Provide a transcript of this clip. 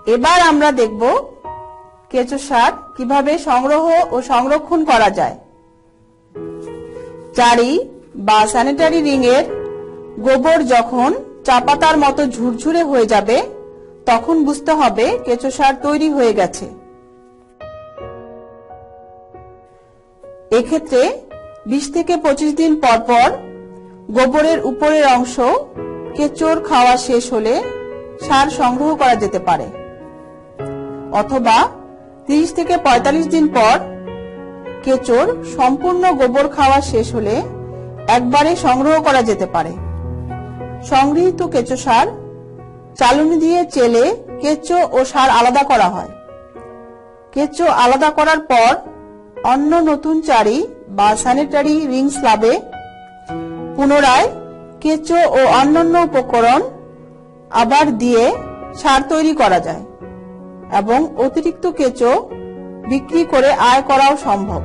এবার আমরা দেখব কেঁচো সার কিভাবে সংগ্রহ ও সংরক্ষণ করা যায়। চারি বা স্যানিটারি রিং এর গোবর যখন চা পাতার মতো ঝুরঝুরে হয়ে যাবে তখন বুঝতে হবে কেঁচো সার তৈরি হয়ে গেছে। এক্ষেত্রে 20 থেকে 25 দিন পর পর গোবরের উপরের অংশ কেঁচোর খাওয়া শেষ হলে সার সংগ্রহ করা যেতে পারে, অথবা 30 থেকে 45 দিন পর কেঁচোর সম্পূর্ণ গোবর খাওয়া শেষ হলে একবারে সংগ্রহ করা যেতে পারে। সংগৃহীত কেঁচো সার চালুনি দিয়ে চেলে কেঁচো ও সার আলাদা করা হয়। কেঁচো আলাদা করার পর অন্য নতুন চারি বা স্যানিটারি রিং স্ল্যাবে পুনরায় কেঁচো ও অন্যান্য উপকরণ আবার দিয়ে সার তৈরি করা যায় এবং অতিরিক্ত কেঁচো বিক্রি করে আয় করাও সম্ভব।